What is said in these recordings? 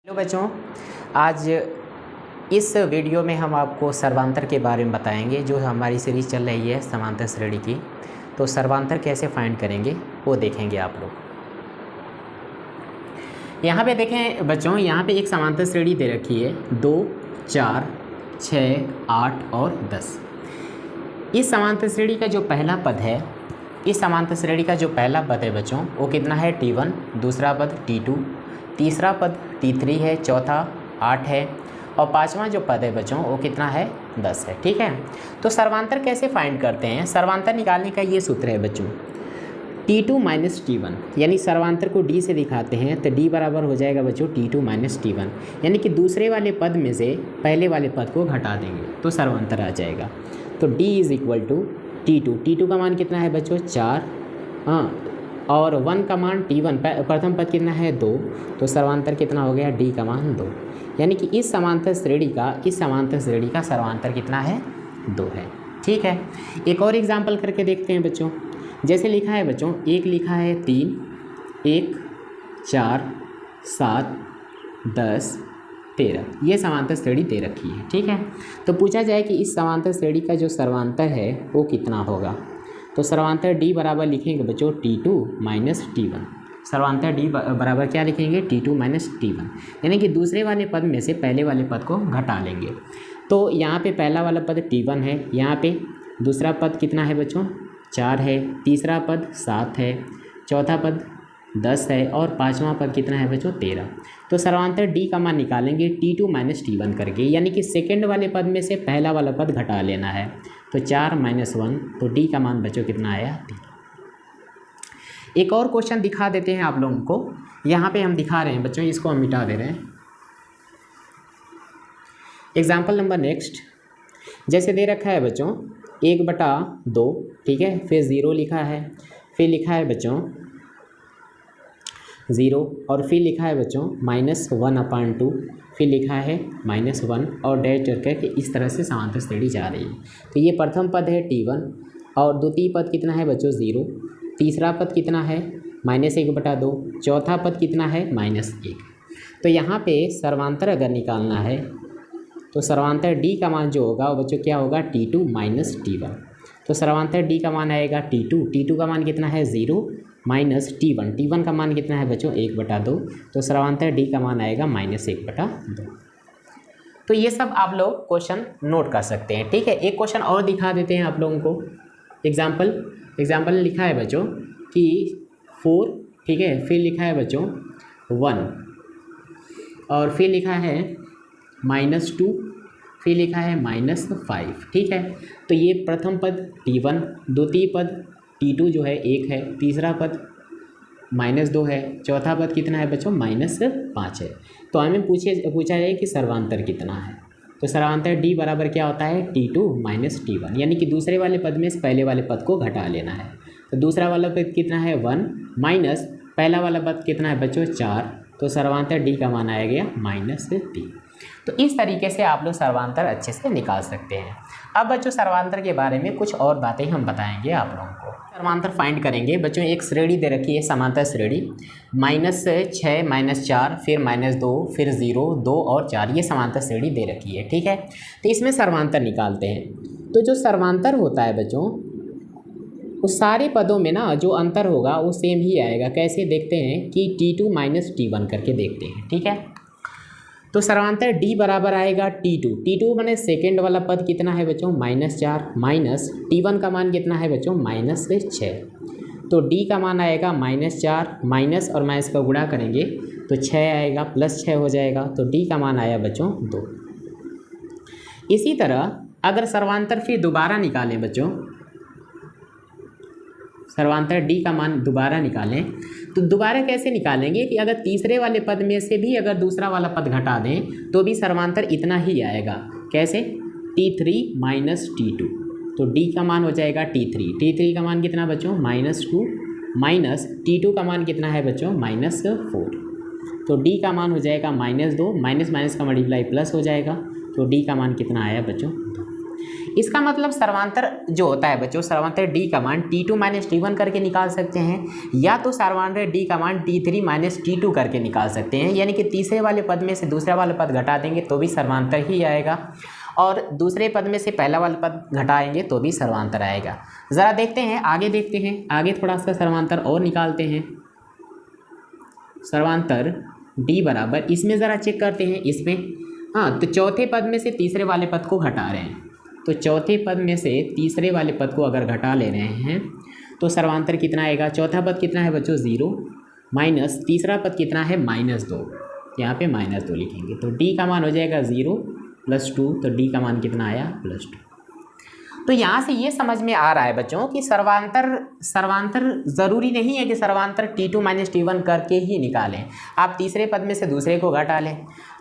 Hello बच्चों, आज इस वीडियो में हम आपको सर्वांतर के बारे में बताएंगे। जो हमारी सीरीज़ चल रही है समांतर श्रेणी की, तो सर्वांतर कैसे फाइंड करेंगे वो देखेंगे आप लोग। यहाँ पे देखें बच्चों, यहाँ पे एक समांतर श्रेणी दे रखी है 2, 4, 6, 8 और 10। इस समांतर श्रेणी का जो पहला पद है, इस समांतर श्रेणी का जो पहला पद है बच्चों वो कितना है T1, दूसरा पद T2, तीसरा पद T3 है, चौथा 8 है और पांचवा जो पद है बच्चों वो कितना है 10 है। ठीक है, तो सर्वांतर कैसे फाइंड करते हैं? सर्वांतर निकालने का ये सूत्र है बच्चों, T2 माइनस T1, यानी सर्वांतर को D से दिखाते हैं तो D बराबर हो जाएगा बच्चों T2 माइनस T1, यानी कि दूसरे वाले पद में से पहले वाले पद को घटा देंगे तो सर्वांतर आ जाएगा। तो D is equal to T2 का मान कितना है बच्चों 4, और 1 का मान T1, प्रथम पद कितना है 2, तो सर्वांतर कितना हो गया D का मान 2, यानी कि इस समांतर श्रेणी का सर्वांतर कितना है 2 है। ठीक है, एक और एग्जाम्पल करके देखते हैं बच्चों। जैसे लिखा है बच्चों, एक लिखा है 3, 1, 4, 7, 10, 13, ये समांतर श्रेणी दे रखी है। ठीक है, तो पूछा जाए कि इस समांतर श्रेणी का जो सर्वांतर है वो कितना होगा, तो सर्वांतर D बराबर लिखेंगे बच्चों T2 माइनस T1। सर्वांतर D बराबर क्या लिखेंगे T2 माइनस T1, यानी कि दूसरे वाले पद में से पहले वाले पद को घटा लेंगे। तो यहाँ पे पहला वाला पद T1 है, यहाँ पे दूसरा पद कितना है बच्चों 4 है, तीसरा पद 7 है, चौथा पद 10 है और पांचवा पद कितना है बच्चों 13। तो सर्वांतर D का मान निकालेंगे T2 माइनस T1 करके, यानी कि सेकेंड वाले पद में से पहला वाला पद घटा लेना है। तो 4 माइनस 1, तो D का मान बच्चों कितना आया 3। एक और क्वेश्चन दिखा देते हैं आप लोगों को। यहाँ पे हम दिखा रहे हैं बच्चों, इसको हम मिटा दे रहे हैं। एग्जाम्पल नंबर नेक्स्ट, जैसे दे रखा है बच्चों 1/2, ठीक है, फिर 0 लिखा है, फिर लिखा है बच्चों 0 और फिर लिखा है बच्चों -1/2, फिर लिखा है -1 और डैश करके इस तरह से समांतर श्रेणी जा रही है। तो ये प्रथम पद है T1 और द्वितीय पद कितना है बच्चों 0, तीसरा पद कितना है -1/2, चौथा पद कितना है -1। तो यहाँ पे सर्वांतर अगर निकालना है तो सर्वांतर D का मान जो होगा वो बच्चों क्या होगा T2 माइनस T1। तो सर्वांतर D का मान आएगा T2 का मान कितना है 0 माइनस T1 का मान कितना है बच्चों 1/2, तो सर्वांतर D का मान आएगा -1/2। तो ये सब आप लोग क्वेश्चन नोट कर सकते हैं। ठीक है, एक क्वेश्चन और दिखा देते हैं आप लोगों को। एग्जाम्पल लिखा है बच्चों कि 4, ठीक है, फिर लिखा है बच्चों 1 और फिर लिखा है -2, फिर लिखा है -5। ठीक है, तो ये प्रथम पद T1, द्वितीय पद T2 जो है 1 है, तीसरा पद -2 है, चौथा पद कितना है बच्चों -5 है। तो हमें पूछा जाए कि सर्वांतर कितना है, तो सर्वांतर D बराबर क्या होता है T2 माइनस T1, यानी कि दूसरे वाले पद में से पहले वाले पद को घटा लेना है। तो दूसरा वाला पद कितना है 1 माइनस पहला वाला पद कितना है बच्चों 4, तो सर्वांतर D का मान आया गया -3। तो इस तरीके से आप लोग सर्वांतर अच्छे से निकाल सकते हैं। अब बच्चों सर्वांतर के बारे में कुछ और बातें हम बताएंगे आप लोगों को। सर्वांतर फाइंड करेंगे बच्चों, एक श्रेणी दे रखी है समांतर श्रेणी -6, -4, फिर -2, फिर 0, 2 और 4, ये समांतर श्रेणी दे रखी है। ठीक है, तो इसमें सर्वांतर निकालते हैं। तो जो सर्वांतर होता है बच्चों, उस सारे पदों में ना जो अंतर होगा वो सेम ही आएगा। कैसे देखते हैं कि T2 माइनस T1 करके देखते हैं। ठीक है, तो सर्वांतर D बराबर आएगा T2 माने सेकेंड वाला पद कितना है बच्चों -4, माइनस T1 का मान कितना है बच्चों -6, तो D का मान आएगा -4, माइनस और माइनस का गुणा करेंगे तो 6 आएगा, +6 हो जाएगा, तो D का मान आया बच्चों 2। इसी तरह अगर सर्वांतर फिर दोबारा निकालें बच्चों, सर्वांतर D का मान दोबारा निकालें, तो दोबारा कैसे निकालेंगे कि अगर तीसरे वाले पद में से भी अगर दूसरा वाला पद घटा दें तो भी सर्वांतर इतना ही आएगा। कैसे T3 माइनस T2, तो D का मान हो जाएगा T3 का मान कितना बच्चों -2, माइनस T2 का मान कितना है बच्चों -4, तो D का मान हो जाएगा -2, माइनस का मल्टीप्लाई प्लस हो जाएगा, तो D का मान कितना आया बच्चों 2। इसका मतलब सर्वांतर जो होता है बच्चों, सर्वांतर डी का मान T2 माइनस T1 करके निकाल सकते हैं, या तो सर्वांतर डी का मान T3 माइनस T2 करके निकाल सकते हैं। यानी कि तीसरे वाले पद में से दूसरा वाला पद घटा देंगे तो भी सर्वांतर ही आएगा, और दूसरे पद में से पहला वाला पद घटाएंगे तो भी सर्वांतर आएगा। ज़रा देखते हैं, आगे देखते हैं, आगे थोड़ा सा सर्वांतर और निकालते हैं। सर्वांतर D बराबर, इसमें ज़रा चेक करते हैं इसमें, हाँ, तो चौथे पद में से तीसरे वाले पद को घटा रहे हैं, तो चौथे पद में से तीसरे वाले पद को अगर घटा ले रहे हैं तो सर्वांतर कितना आएगा। चौथा पद कितना है बच्चों, 0, माइनस तीसरा पद कितना है, -2, यहाँ पे -2 लिखेंगे, तो D का मान हो जाएगा 0 + 2, तो D का मान कितना आया, +2। तो यहाँ से ये समझ में आ रहा है बच्चों कि सर्वांतर ज़रूरी नहीं है कि सर्वांतर T2 माइनस T1 करके ही निकालें। आप तीसरे पद में से दूसरे को घटा लें,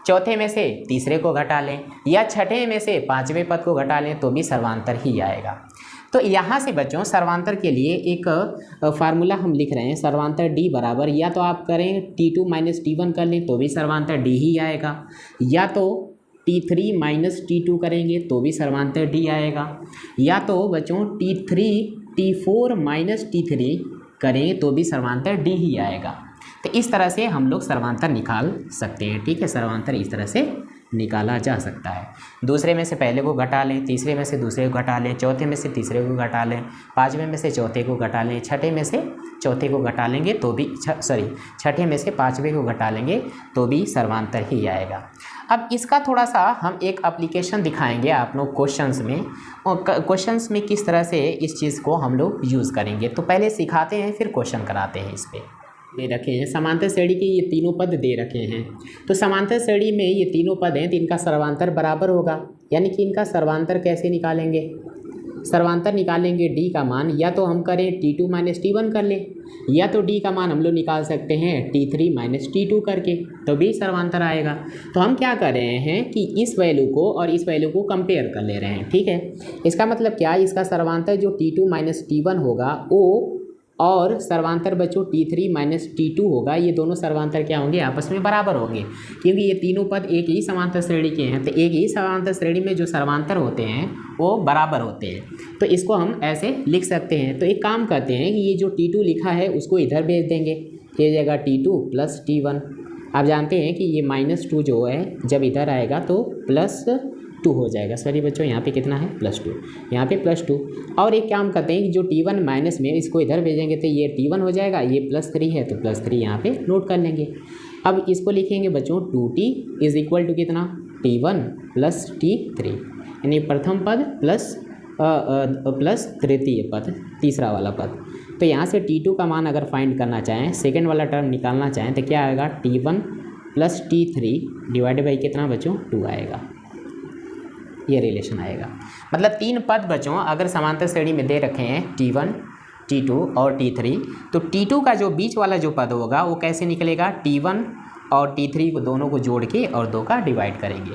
चौथे में से तीसरे को घटा लें, या छठे में से पाँचवें पद को घटा लें तो भी सर्वांतर ही आएगा। तो यहाँ से बच्चों सर्वांतर के लिए एक फार्मूला हम लिख रहे हैं, सर्वांतर D बराबर, या तो आप करें T2 माइनस T1 कर लें तो भी सर्वांतर D ही आएगा, या तो T3 माइनस T2 करेंगे तो भी सर्वांतर D आएगा, या तो बच्चों T4 माइनस T3 करें तो भी सर्वांतर D ही आएगा। तो इस तरह से हम लोग सर्वांतर निकाल सकते हैं। ठीक है, सर्वांतर इस तरह से निकाला जा सकता है। दूसरे में से पहले को घटा लें, तीसरे में से दूसरे को घटा लें, चौथे में से तीसरे को घटा लें, पाँचवें में से चौथे को घटा लें, छठे में से चौथे को घटा लेंगे तो भी छठे में से पाँचवें को घटा लेंगे तो भी सर्वांतर ही आएगा। अब इसका थोड़ा सा हम एक एप्लीकेशन दिखाएंगे आप लोग क्वेश्चंस में, और क्वेश्चंस में किस तरह से इस चीज़ को हम लोग यूज़ करेंगे। तो पहले सिखाते हैं फिर क्वेश्चन कराते हैं। इस पर दे रखे हैं समांतर श्रेणी के ये तीनों पद दे रखे हैं। तो समांतर श्रेणी में ये तीनों पद हैं तो इनका सर्वांतर बराबर होगा, यानी कि इनका सर्वांतर कैसे निकालेंगे। सर्वांतर निकालेंगे D का मान, या तो हम करें T2 माइनस T1 कर लें, या तो D का मान हम लोग निकाल सकते हैं T3 माइनस T2 करके, तो भी सर्वांतर आएगा। तो हम क्या कर रहे हैं कि इस वैल्यू को और इस वैल्यू को कंपेयर कर ले रहे हैं। ठीक है, इसका मतलब क्या, इसका सर्वांतर जो T2 माइनस T1 होगा वो, और सर्वांतर बच्चों T3 माइनस T2 होगा, ये दोनों सर्वांतर क्या होंगे, आपस में बराबर होंगे, क्योंकि ये तीनों पद एक ही समांतर श्रेणी के हैं। तो एक ही समांतर श्रेणी में जो सर्वांतर होते हैं वो बराबर होते हैं। तो इसको हम ऐसे लिख सकते हैं। तो एक काम करते हैं कि ये जो T2 लिखा है उसको इधर भेज देंगे, ये जाएगा T2 प्लस T1। आप जानते हैं कि ये -2 जो है जब इधर आएगा तो +2 हो जाएगा। सॉरी बच्चों, यहाँ पे कितना है, +2, यहाँ पे +2। और एक काम करते हैं कि जो T1 माइनस में इसको इधर भेजेंगे तो ये T1 हो जाएगा, ये +3 है तो +3 यहाँ पे नोट कर लेंगे। अब इसको लिखेंगे बच्चों 2T = कितना, T1 प्लस T3, यानी प्रथम पद प्लस तृतीय पद, तीसरा वाला पद। तो यहाँ से T2 का मान अगर फाइंड करना चाहें, सेकेंड वाला टर्म निकालना चाहें तो क्या आएगा, T1 plus T3 divided by कितना बच्चों, 2 आएगा। ये रिलेशन आएगा। मतलब तीन पद बच्चों अगर समांतर श्रेणी में दे रखे हैं T1, T2 और T3, तो T2 का जो बीच वाला जो पद होगा वो कैसे निकलेगा, T1 और T3 को दोनों को जोड़ के और 2 का डिवाइड करेंगे।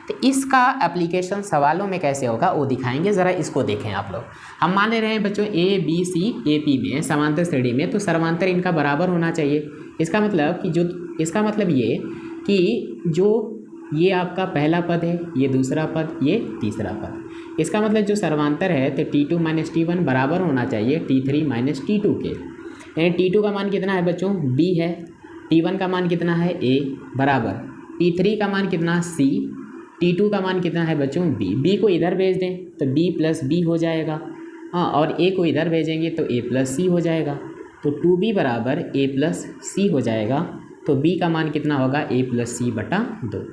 तो इसका एप्लीकेशन सवालों में कैसे होगा वो दिखाएंगे, ज़रा इसको देखें आप लोग। हम मान ले रहे हैं बच्चों A B C A P में समांतर श्रेणी में, तो सर्वांतर इनका बराबर होना चाहिए। इसका मतलब ये कि जो ये आपका पहला पद है, ये दूसरा पद, ये तीसरा पद, इसका मतलब जो सर्वांतर है तो T2 माइनस T1 बराबर होना चाहिए T3 माइनस T2 के। यानी T2 का मान कितना है बच्चों, B है, T1 का मान कितना है, A बराबर, T3 का मान कितना, C, T2 का मान कितना है बच्चों, B। B को इधर भेज दें तो B प्लस B हो जाएगा, हाँ, और A को इधर भेजेंगे तो A प्लस C हो जाएगा। तो 2B बराबर A प्लस C हो जाएगा। तो B का मान कितना होगा, A प्लस C बटा 2।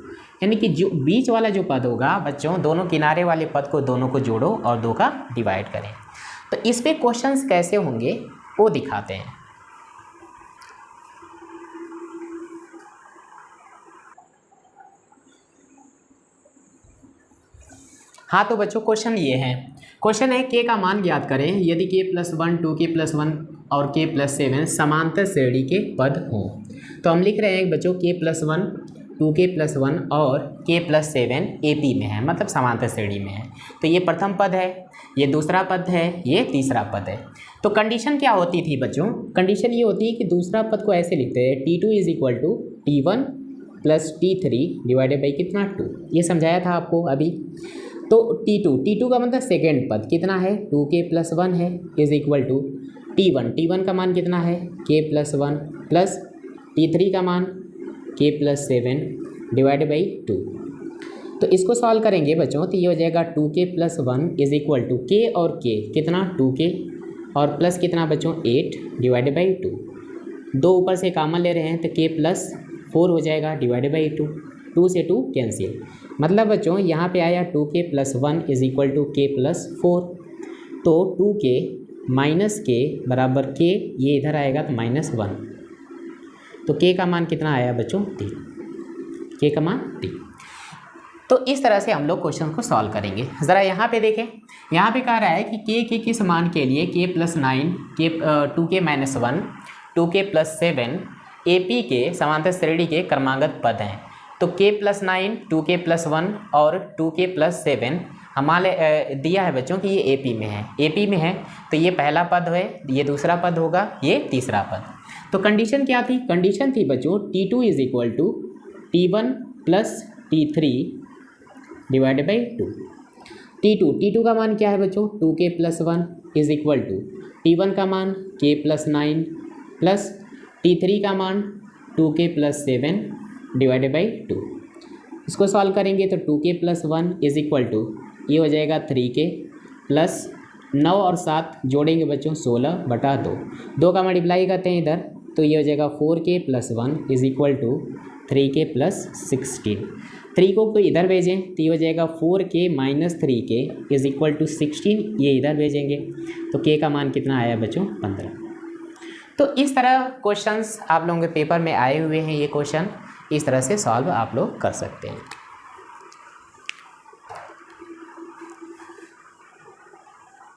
यानी कि जो बीच वाला जो पद होगा बच्चों, दोनों किनारे वाले पद को दोनों को जोड़ो और 2 का डिवाइड करें। तो इस पे क्वेश्चंस कैसे होंगे वो दिखाते हैं। हाँ, तो बच्चों क्वेश्चन ये है, क्वेश्चन है K का मान ज्ञात करें यदि K+1 2K+1 और K+7 समांतर श्रेणी के पद हों। तो हम लिख रहे हैं बच्चों K+1 2K+1 और K+7 AP में है, मतलब समांतर श्रेणी में है। तो ये प्रथम पद है, ये दूसरा पद है, ये तीसरा पद है। तो कंडीशन क्या होती थी बच्चों, कंडीशन ये होती है कि दूसरा पद को ऐसे लिखते हैं T2 = T1 plus T3 divided by कितना, 2। ये समझाया था आपको अभी। तो T2 का मतलब सेकेंड पद कितना है 2k+1 है इज इक्वल टू T1 का मान कितना है k+1 प्लस T3 का मान k+7 डिवाइड बाई 2। तो इसको सॉल्व करेंगे बच्चों तो ये हो जाएगा 2k+1 is equal to k और k कितना 2k और प्लस कितना बच्चों 8 डिवाइड बाई 2। दो ऊपर से कॉमन ले रहे हैं तो k+4 हो जाएगा डिवाइड बाई 2 से 2 कैंसिल। मतलब बच्चों यहाँ पे आया 2k+1 is equal to k+4। तो 2k माइनस k बराबर k, ये इधर आएगा तो -1। तो k का मान कितना आया बच्चों 3, k का मान 3। तो इस तरह से हम लोग क्वेश्चन को सॉल्व करेंगे। ज़रा यहाँ पे देखें, यहाँ पे कह रहा है कि k के किस मान के लिए k+9 2k-1 2k+7 AP के समांतर श्रेणी के क्रमागत पद हैं। तो k+9 2k+1 और 2k+7 हमारे दिया है बच्चों कि ये AP में है, AP में है तो ये पहला पद है, ये दूसरा पद होगा, ये तीसरा पद। तो कंडीशन क्या थी, कंडीशन थी बच्चों T2 is equal to T1 plus T3 divided by 2। T2 का मान क्या है बच्चों 2k+1 is equal to T1 का मान k+9 प्लस T3 का मान 2k+7 डिवाइडेड बाई 2। इसको सॉल्व करेंगे तो 2k+1 इज इक्वल टू ये हो जाएगा 3k प्लस 9 और 7 जोड़ेंगे बच्चों 16/2। 2 का मल्टीप्लाई करते हैं इधर तो ये हो जाएगा 4k+1 is equal to 3k + 16। 3 को इधर भेजें तो ये हो जाएगा 4k - 3k is equal to 16, ये इधर भेजेंगे तो k का मान कितना आया बच्चों 15। तो इस तरह क्वेश्चंस आप लोगों के पेपर में आए हुए हैं, ये क्वेश्चन इस तरह से सॉल्व आप लोग कर सकते हैं।